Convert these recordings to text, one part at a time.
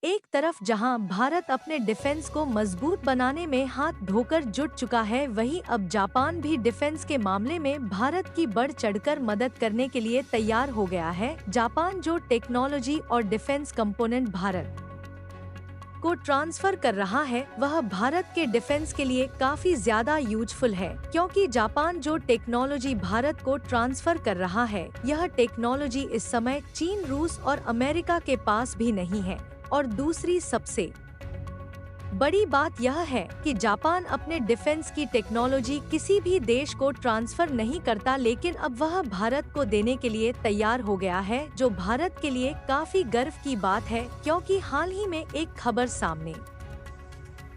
एक तरफ जहां भारत अपने डिफेंस को मजबूत बनाने में हाथ धोकर जुट चुका है, वहीं अब जापान भी डिफेंस के मामले में भारत की बढ़ चढ़कर मदद करने के लिए तैयार हो गया है। जापान जो टेक्नोलॉजी और डिफेंस कंपोनेंट भारत को ट्रांसफर कर रहा है, वह भारत के डिफेंस के लिए काफी ज्यादा यूजफुल है, क्योंकि जापान जो टेक्नोलॉजी भारत को ट्रांसफर कर रहा है, यह टेक्नोलॉजी इस समय चीन, रूस और अमेरिका के पास भी नहीं है। और दूसरी सबसे बड़ी बात यह है कि जापान अपने डिफेंस की टेक्नोलॉजी किसी भी देश को ट्रांसफर नहीं करता, लेकिन अब वह भारत को देने के लिए तैयार हो गया है, जो भारत के लिए काफी गर्व की बात है, क्योंकि हाल ही में एक खबर सामने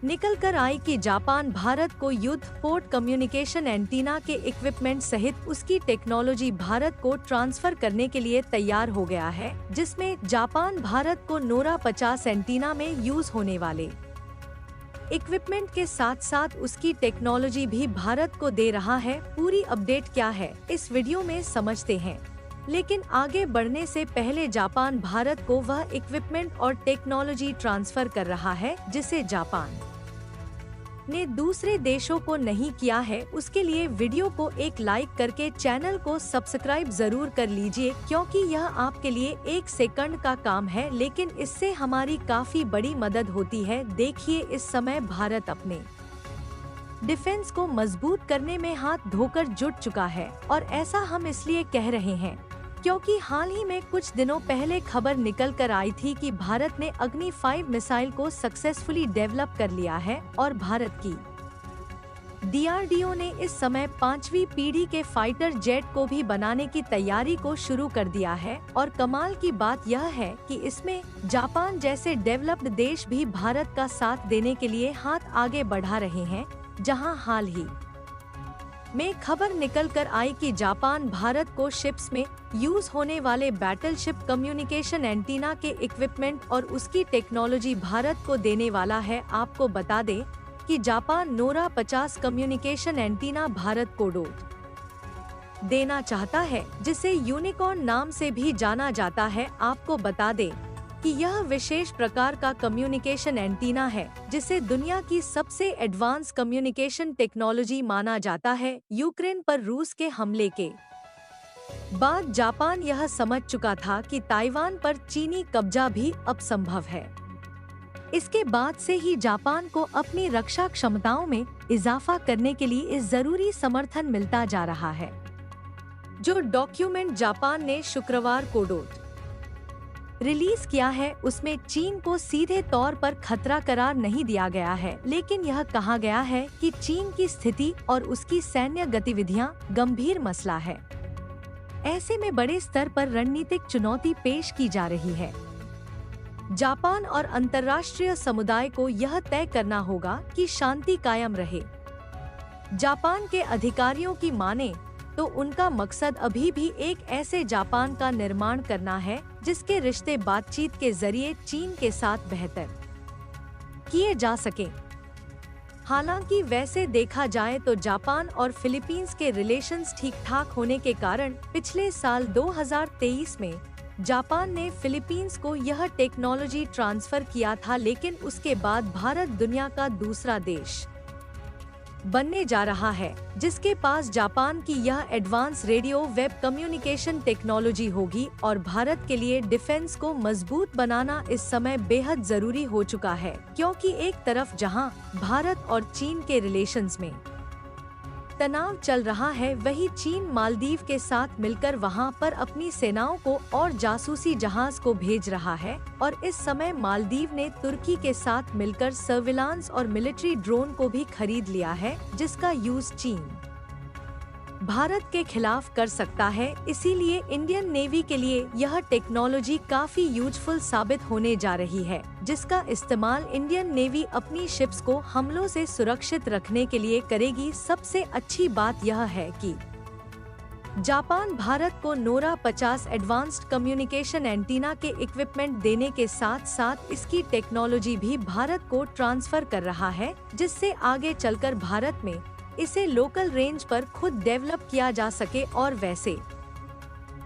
निकल कर आई कि जापान भारत को युद्ध पोर्ट कम्युनिकेशन एंटीना के इक्विपमेंट सहित उसकी टेक्नोलॉजी भारत को ट्रांसफर करने के लिए तैयार हो गया है, जिसमें जापान भारत को नोरा 50 एंटीना में यूज होने वाले इक्विपमेंट के साथ साथ उसकी टेक्नोलॉजी भी भारत को दे रहा है। पूरी अपडेट क्या है, इस वीडियो में समझते हैं। लेकिन आगे बढ़ने से पहले जापान भारत को वह इक्विपमेंट और टेक्नोलॉजी ट्रांसफर कर रहा है, जिसे जापान ने दूसरे देशों को नहीं किया है। उसके लिए वीडियो को एक लाइक करके चैनल को सब्सक्राइब जरूर कर लीजिए, क्योंकि यह आपके लिए 1 सेकंड का काम है, लेकिन इससे हमारी काफी बड़ी मदद होती है। देखिए, इस समय भारत अपने डिफेंस को मजबूत करने में हाथ धोकर जुट चुका है, और ऐसा हम इसलिए कह रहे हैं क्योंकि हाल ही में कुछ दिनों पहले खबर निकल कर आई थी कि भारत ने अग्नि 5 मिसाइल को सक्सेसफुली डेवलप कर लिया है, और भारत की DRDO ने इस समय 5वीं पीढ़ी के फाइटर जेट को भी बनाने की तैयारी को शुरू कर दिया है। और कमाल की बात यह है कि इसमें जापान जैसे डेवलप्ड देश भी भारत का साथ देने के लिए हाथ आगे बढ़ा रहे हैं। जहां हाल ही में खबर निकल कर आई कि जापान भारत को शिप्स में यूज होने वाले बैटलशिप कम्युनिकेशन एंटीना के इक्विपमेंट और उसकी टेक्नोलॉजी भारत को देने वाला है। आपको बता दें कि Japan Nora 50 communication antenna Bharat को देना चाहता है, जिसे यूनिकॉर्न नाम से भी जाना जाता है। आपको बता दें कि यह विशेष प्रकार का कम्युनिकेशन एंटीना है, जिसे दुनिया की सबसे एडवांस कम्युनिकेशन टेक्नोलॉजी माना जाता है। यूक्रेन पर रूस के हमले के बाद जापान यह समझ चुका था कि ताइवान पर चीनी कब्जा भी अब संभव है। इसके बाद से ही जापान को अपनी रक्षा क्षमताओं में इजाफा करने के लिए इस जरूरी समर्थन मिलता जा रहा है। जो डॉक्यूमेंट जापान ने शुक्रवार को रिलीज किया है, उसमें चीन को सीधे तौर पर खतरा करार नहीं दिया गया है, लेकिन यह कहा गया है कि चीन की स्थिति और उसकी सैन्य गतिविधियां गंभीर मसला है। ऐसे में बड़े स्तर पर रणनीतिक चुनौती पेश की जा रही है। जापान और अंतर्राष्ट्रीय समुदाय को यह तय करना होगा कि शांति कायम रहे। जापान के अधिकारियों की माने तो उनका मकसद अभी भी एक ऐसे जापान का निर्माण करना है, जिसके रिश्ते बातचीत के जरिए चीन के साथ बेहतर किए जा सके। हालांकि वैसे देखा जाए तो जापान और फिलीपींस के रिलेशंस ठीक-ठाक होने के कारण पिछले साल 2023 में जापान ने फिलीपींस को यह टेक्नोलॉजी ट्रांसफर किया था, लेकिन उसके बाद भारत दुनिया का दूसरा देश बनने जा रहा है जिसके पास जापान की यह advance radio web communication technology होगी। और भारत के लिए डिफेंस को मजबूत बनाना इस समय बेहद जरूरी हो चुका है, क्योंकि एक तरफ जहां भारत और चीन के रिलेशंस में तनाव चल रहा है, वही चीन मालदीव के साथ मिलकर वहां पर अपनी सेनाओं को और जासूसी जहाज को भेज रहा है। और इस समय मालदीव ने तुर्की के साथ मिलकर सर्विलांस और मिलिट्री ड्रोन को भी खरीद लिया है, जिसका यूज चीन भारत के खिलाफ कर सकता है। इसीलिए इंडियन नेवी के लिए यह टेक्नोलॉजी काफी यूजफुल साबित होने जा रही है, जिसका इस्तेमाल इंडियन नेवी अपनी शिप्स को हमलों से सुरक्षित रखने के लिए करेगी। सबसे अच्छी बात यह है कि जापान भारत को नोरा 50 एडवांस्ड कम्युनिकेशन एंटीना के इक्विपमेंट देने के साथ साथ इसकी टेक्नोलॉजी भी भारत को ट्रांसफर कर रहा है, जिससे आगे चलकर भारत में इसे लोकल रेंज पर खुद डेवलप किया जा सके। और वैसे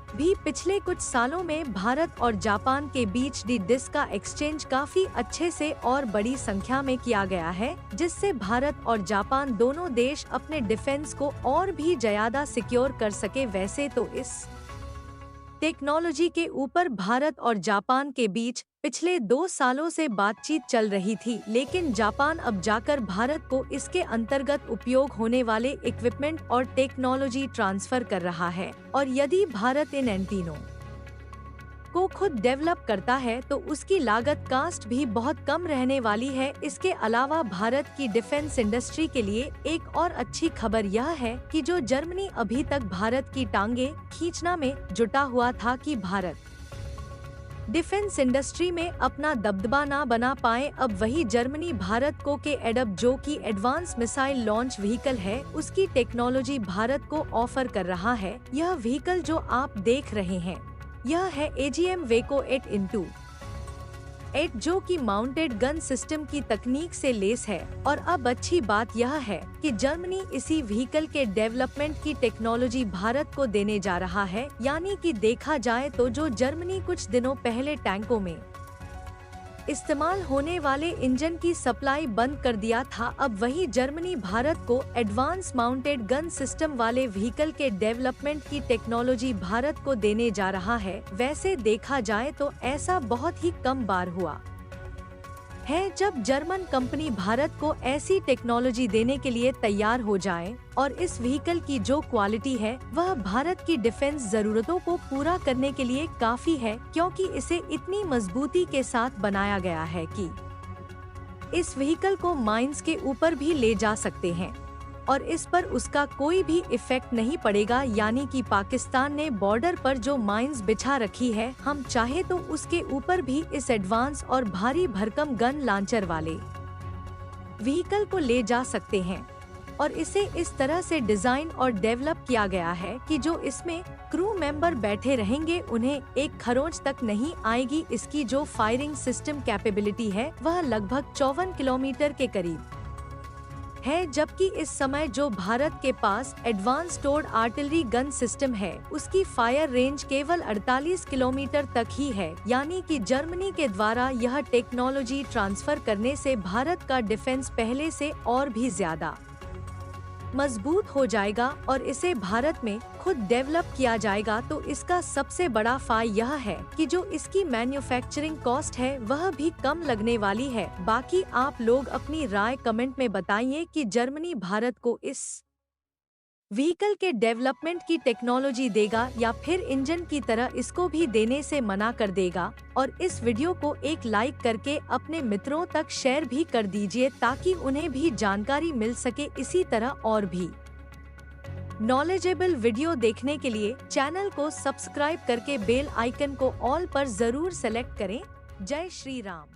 भी पिछले कुछ सालों में भारत और जापान के बीच डिफेंस का एक्सचेंज काफी अच्छे से और बड़ी संख्या में किया गया है, जिससे भारत और जापान दोनों देश अपने डिफेंस को और भी ज्यादा सिक्योर कर सके। वैसे तो इस टेक्नोलॉजी के ऊपर भारत और जापान के बीच पिछले 2 सालों से बातचीत चल रही थी, लेकिन जापान अब जाकर भारत को इसके अंतर्गत उपयोग होने वाले इक्विपमेंट और टेक्नोलॉजी ट्रांसफर कर रहा है। और यदि भारत इन एंटीनों को खुद डेवलप करता है तो उसकी लागत कास्ट भी बहुत कम रहने वाली है। इसके अलावा भारत की डिफेंस इंडस्ट्री के लिए एक और अच्छी खबर यह है कि जो जर्मनी अभी तक भारत की टांगे खींचना में जुटा हुआ था कि भारत डिफेंस इंडस्ट्री में अपना दबदबा ना बना पाए, अब वही जर्मनी भारत को के एडब जो कि एडवांस मिसाइल लॉन्च व्हीकल है, उसकी टेक्नोलॉजी भारत को ऑफर कर रहा है। यह व्हीकल जो आप देख रहे हैं यह है AGM वेको 8x8 जो कि माउंटेड गन सिस्टम की तकनीक से लेस है। और अब अच्छी बात यह है कि जर्मनी इसी व्हीकल के डेवलपमेंट की टेक्नोलॉजी भारत को देने जा रहा है। यानी कि देखा जाए तो जो जर्मनी कुछ दिनों पहले टैंकों में इस्तेमाल होने वाले इंजन की सप्लाई बंद कर दिया था, अब वही जर्मनी भारत को एडवांस माउंटेड गन सिस्टम वाले व्हीकल के डेवलपमेंट की टेक्नोलॉजी भारत को देने जा रहा है। वैसे देखा जाए तो ऐसा बहुत ही कम बार हुआ है जब जर्मन कंपनी भारत को ऐसी टेक्नोलॉजी देने के लिए तैयार हो जाए। और इस व्हीकल की जो क्वालिटी है वह भारत की डिफेंस जरूरतों को पूरा करने के लिए काफी है, क्योंकि इसे इतनी मजबूती के साथ बनाया गया है कि इस व्हीकल को माइंस के ऊपर भी ले जा सकते हैं और इस पर उसका कोई भी इफेक्ट नहीं पड़ेगा। यानी कि पाकिस्तान ने बॉर्डर पर जो माइंस बिछा रखी है, हम चाहे तो उसके ऊपर भी इस एडवांस और भारी भरकम गन लॉन्चर वाले व्हीकल को ले जा सकते हैं। और इसे इस तरह से डिजाइन और डेवलप किया गया है कि जो इसमें क्रू मेंबर बैठे रहेंगे उन्हें एक खरोंच तक नहीं आएगी। इसकी जो फायरिंग सिस्टम कैपेबिलिटी है वह लगभग 54 किलोमीटर के करीब है, जबकि इस समय जो भारत के पास एडवांस टोर्ड आर्टिलरी गन सिस्टम है उसकी फायर रेंज केवल 48 किलोमीटर तक ही है। यानी कि जर्मनी के द्वारा यह टेक्नोलॉजी ट्रांसफर करने से भारत का डिफेंस पहले से और भी ज्यादा मजबूत हो जाएगा और इसे भारत में खुद डेवलप किया जाएगा। तो इसका सबसे बड़ा फायदा यह है कि जो इसकी मैन्युफैक्चरिंग कॉस्ट है वह भी कम लगने वाली है। बाकी आप लोग अपनी राय कमेंट में बताइए कि जर्मनी भारत को इस व्हीकल के डेवलपमेंट की टेक्नोलॉजी देगा या फिर इंजन की तरह इसको भी देने से मना कर देगा। और इस वीडियो को एक लाइक करके अपने मित्रों तक शेयर भी कर दीजिए ताकि उन्हें भी जानकारी मिल सके। इसी तरह और भी नॉलेजेबल वीडियो देखने के लिए चैनल को सब्सक्राइब करके बेल आइकन को ऑल पर जरूर सेलेक्ट करें। जय श्री राम।